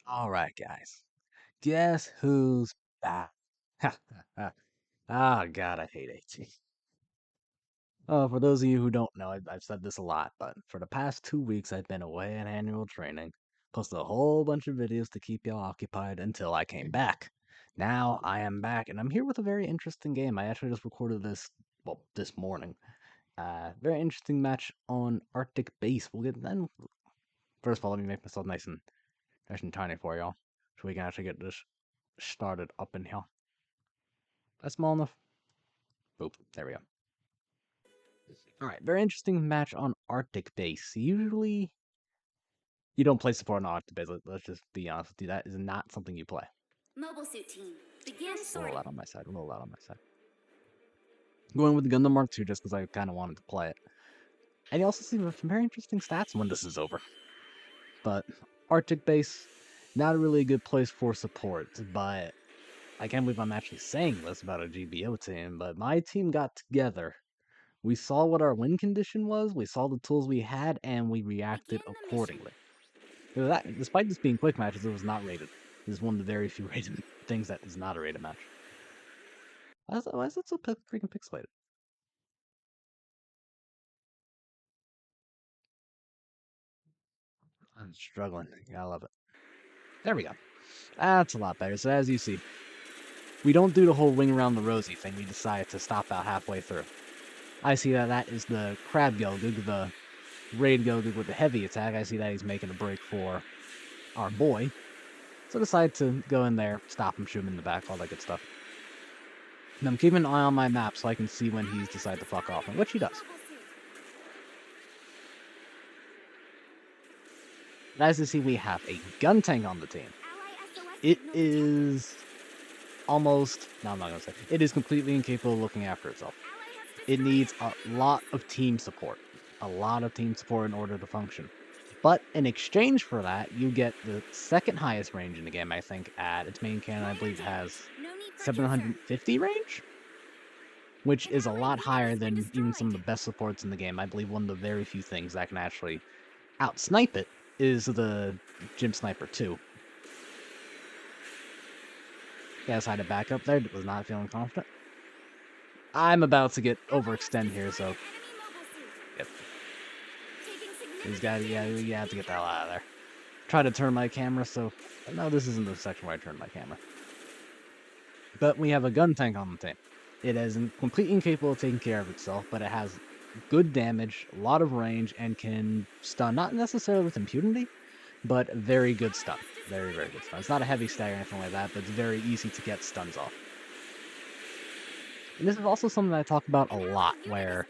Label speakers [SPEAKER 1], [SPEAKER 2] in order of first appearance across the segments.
[SPEAKER 1] Alright, guys. Guess who's back? Oh, God, I hate AT. Oh, for those of you who don't know, I've said this a lot, but for the past 2 weeks, I've been away on annual training, posted a whole bunch of videos to keep y'all occupied until I came back. Now I am back, and I'm here with a very interesting game. I actually just recorded this, well, this morning. Very interesting match on Arctic Base. We'll get then. First of all, let me make myself nice and tiny for y'all, so we can actually get this started up in here. That's small enough. Boop. There we go. Alright, very interesting match on Arctic Base. Usually, you don't play support on Arctic Base. Let's just be honest with you. That is not something you play.
[SPEAKER 2] Mobile suit team, begin
[SPEAKER 1] A little
[SPEAKER 2] sorting.
[SPEAKER 1] loud on my side. A little loud on my side. Going with the Gundam Mark II just because I kind of wanted to play it. And you also see some very interesting stats when this is over. But Arctic Base, not really a good place for support. But I can't believe I'm actually saying this about a GBO team. But my team got together. We saw what our win condition was, we saw the tools we had, and we reacted
[SPEAKER 2] Begin the mission.
[SPEAKER 1] accordingly. Despite this being quick matches, it was not rated. This is one of the very few rated things that is not a rated match. Why is it so freaking pixelated? I'm struggling. I love it. There we go. That's a lot better. So as you see, we don't do the whole ring around the rosy thing. We decided to stop out halfway through. I see that is the Crab Gelgug, the Raid Gelgug with the heavy attack. I see that he's making a break for our boy. So I decide to go in there, stop him, shoot him in the back, all that good stuff. And I'm keeping an eye on my map so I can see when he's decided to fuck off, which he does. And as you see, we have a gun tank on the team. It is almost, no, I'm not going to say, it is completely incapable of looking after itself. It needs a lot of team support. A lot of team support in order to function. But in exchange for that, you get the second highest range in the game, I think, at its main cannon, I believe, has 750 range? Which is a lot higher than even some of the best supports in the game. I believe one of the very few things that can actually out-snipe it is the Gym Sniper 2. Yeah, I decided to back up there, was not feeling confident. I'm about to get overextend here, so... Yep. These guys, yeah, you have to get the hell out of there. Try to turn my camera, so... No, this isn't the section where I turn my camera. But we have a gun tank on the team. It is completely incapable of taking care of itself, but it has good damage, a lot of range, and can stun, not necessarily with impunity, but very good stun. Very, very good stun. It's not a heavy stag or anything like that, but it's very easy to get stuns off. And this is also something that I talk about a lot, where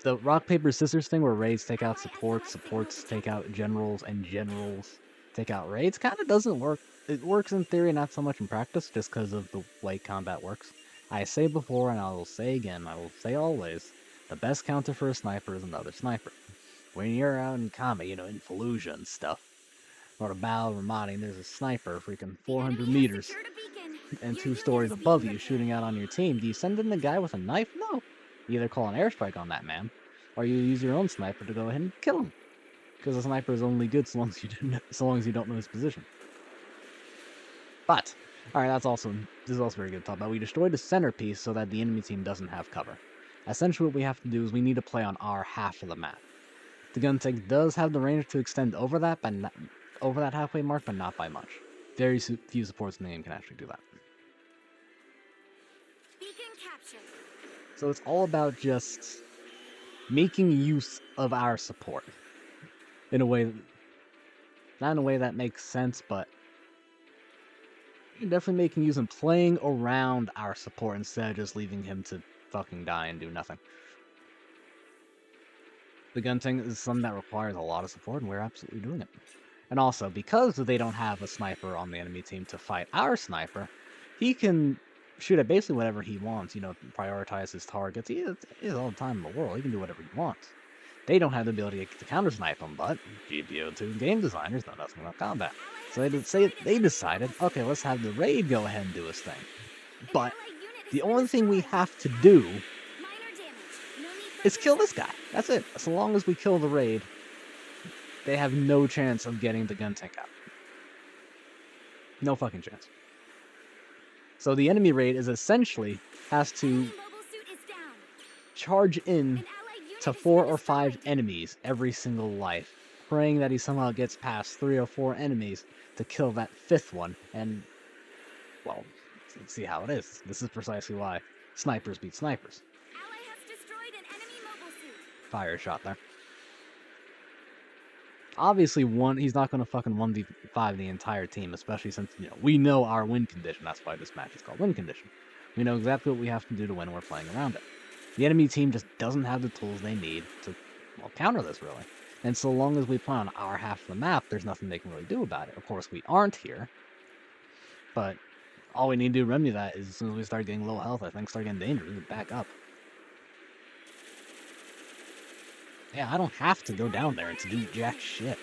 [SPEAKER 1] the rock, paper, scissors thing where raids take out supports, supports take out generals, and generals take out raids kind of doesn't work. It works in theory, not so much in practice, just because of the way combat works. I say before, and I will say again, I will say always, the best counter for a sniper is another sniper. When you're out in combat, in Fallujah and stuff, or a Battle Ramadi, there's a sniper freaking 400 meters and 2 stories above you shooting out on your team. Do you send in the guy with a knife? No. You either call an airstrike on that man, or you use your own sniper to go ahead and kill him. Because a sniper is only good so long as you don't know his position. But, alright, this is also very good to talk about. We destroyed the centerpiece so that the enemy team doesn't have cover. Essentially what we have to do is we need to play on our half of the map. The gun tank does have the range to extend over that halfway mark, but not by much. Very few supports in the game can actually do that. So it's all about just making use of our support. In a way, not in a way that makes sense, but definitely making use and playing around our support instead of just leaving him to fucking die and do nothing. The gun tank is something that requires a lot of support, and we're absolutely doing it. And also, because they don't have a sniper on the enemy team to fight our sniper, he can shoot at basically whatever he wants, prioritize his targets. He has all the time in the world. He can do whatever he wants. They don't have the ability to counter-snipe him, but GBO2 game designers know nothing about combat. So they decided, okay, let's have the raid go ahead and do his thing. But the only thing we have to do is kill this guy. That's it. So long as we kill the raid, they have no chance of getting the gun tank out. No fucking chance. So the enemy raid is essentially has to
[SPEAKER 2] Enemy mobile suit is down.
[SPEAKER 1] charge in
[SPEAKER 2] An allied unit
[SPEAKER 1] to
[SPEAKER 2] has
[SPEAKER 1] 4
[SPEAKER 2] been
[SPEAKER 1] or 5
[SPEAKER 2] destroyed.
[SPEAKER 1] enemies every single life, praying that he somehow gets past 3 or 4 enemies to kill that 5th one, and, well, let's see how it is. This is precisely why snipers beat snipers.
[SPEAKER 2] Ally has destroyed an enemy mobile suit.
[SPEAKER 1] Fire shot there. Obviously, he's not going to fucking 1v5 the entire team, especially since, we know our win condition. That's why this match is called win condition. We know exactly what we have to do to win, and we're playing around it. The enemy team just doesn't have the tools they need to, well, counter this, really. And so long as we play on our half of the map, there's nothing they can really do about it. Of course, we aren't here, but all we need to do to remedy that is as soon as we start getting low health, I think start getting dangerous, we back up. Yeah, I don't have to go down there and to do jack shit.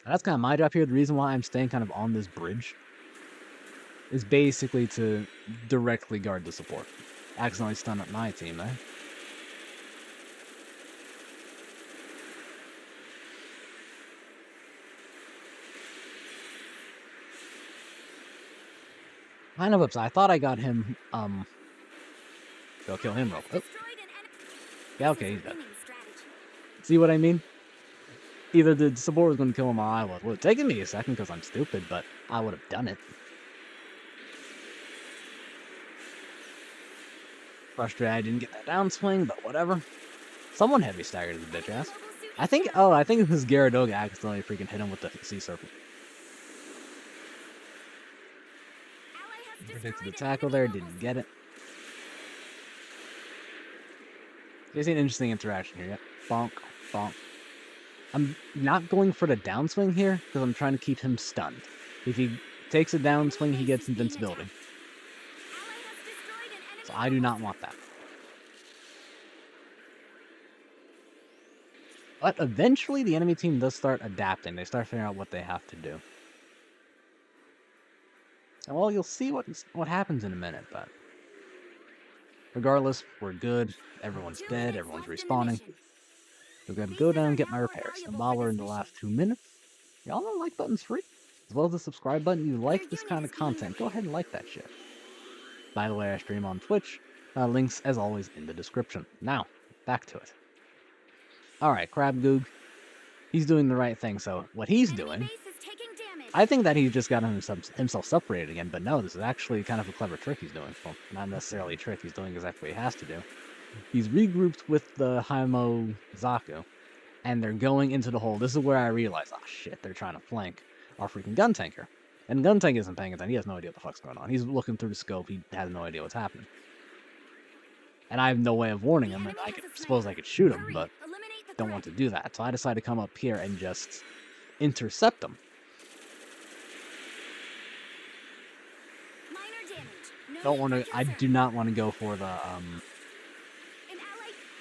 [SPEAKER 1] That's kind of my job here. The reason why I'm staying kind of on this bridge is basically to directly guard the support. Accidentally stun up my team there. Kind of upset. I thought I got him, go kill him real quick. Yeah, okay, he's dead. See what I mean? Either the support was going to kill him or I was. Well, it's taken me a second because I'm stupid, but I would have done it. Frustrated I didn't get that downswing, but whatever. Someone heavy staggered the bitch ass. I think it was Gyaradoga accidentally freaking hit him with the Sea Serpent. Predicted the tackle there, didn't get it. You see an interesting interaction here, yep. Bonk, bonk. I'm not going for the downswing here, because I'm trying to keep him stunned. If he takes a downswing, he gets invincibility. So I do not want that. But eventually, the enemy team does start adapting. They start figuring out what they have to do. And well, you'll see what happens in a minute, but regardless, we're good. Everyone's dead. Everyone's respawning. We're gonna go down and get my repairs. And while we're in the last 2 minutes, y'all know like button's free. As well as the subscribe button. You like this kind of content, go ahead and like that shit. By the way, I stream on Twitch. Links, as always, in the description. Now, back to it. Alright, Crab Goog. He's doing the right thing, so what he's doing... I think that he's just got himself separated again, but no, this is actually kind of a clever trick he's doing. Well, not necessarily a trick, he's doing exactly what he has to do. He's regrouped with the Haimo Zaku, and they're going into the hole. This is where I realize, oh shit, they're trying to flank our freaking gun tanker. And gun tank isn't paying attention, he has no idea what the fuck's going on. He's looking through the scope, he has no idea what's happening. And I have no way of warning him, and I suppose I could shoot him, but don't want to do that. So I decided to come up here and just intercept him. I do not want to go for the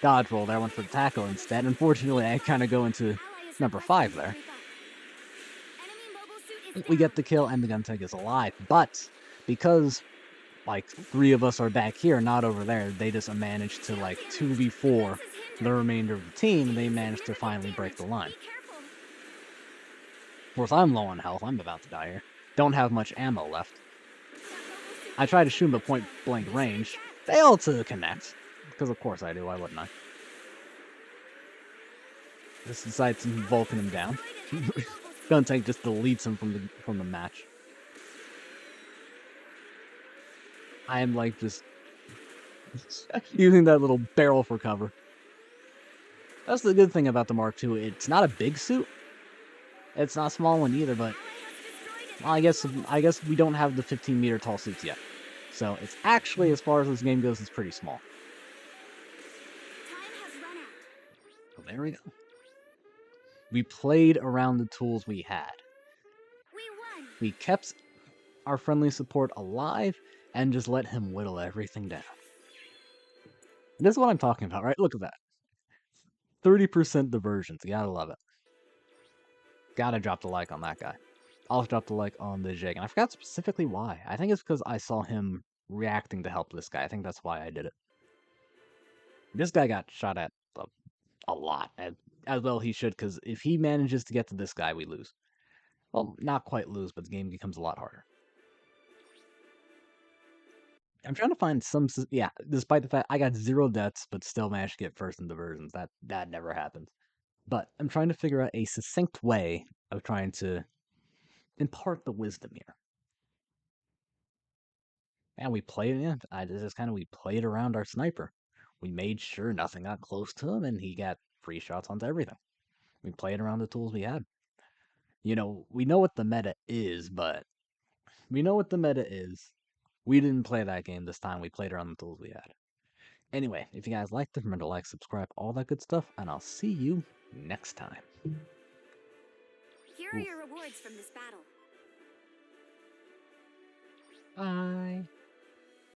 [SPEAKER 1] dodge roll there. I went for the tackle instead. Unfortunately, I kind of go into number 5 there. We get the kill and the gun tank is alive, but because like 3 of us are back here, not over there, they just managed to like 2v4 the remainder of the team, and they managed to finally break the line. Of course, I'm low on health. I'm about to die here. Don't have much ammo left. I try to shoot him at point blank range. Fail to connect. Because of course I do, why wouldn't I? Just decides to Vulcan him down. Gun tank just deletes him from the match. I am like just using that little barrel for cover. That's the good thing about the Mark II. It's not a big suit. It's not a small one either, but well, I guess we don't have the 15-meter tall suits yet. So it's actually, as far as this game goes, it's pretty small. So there we go. We played around the tools we had. We kept our friendly support alive and just let him whittle everything down. This is what I'm talking about, right? Look at that. 30% diversions. You gotta love it. Gotta drop the like on that guy. Also drop the like on the Jake. And I forgot specifically why. I think it's because I saw him reacting to help this guy. I think that's why I did it. This guy got shot at a lot. As well he should, because if he manages to get to this guy, we lose. Well, not quite lose, but the game becomes a lot harder. I'm trying to find some. Yeah, despite the fact I got 0 deaths, but still managed to get first in diversions. That never happens. But I'm trying to figure out a succinct way of trying to impart the wisdom here. And we played it. This is kind of we played around our sniper. We made sure nothing got close to him, and he got free shots onto everything. We played around the tools we had. We know what the meta is, but we know what the meta is. We didn't play that game this time. We played around the tools we had. Anyway, if you guys liked it, remember to like, subscribe, all that good stuff, and I'll see you next time.
[SPEAKER 2] Here are
[SPEAKER 1] Oof.
[SPEAKER 2] your rewards from this battle.
[SPEAKER 1] Bye.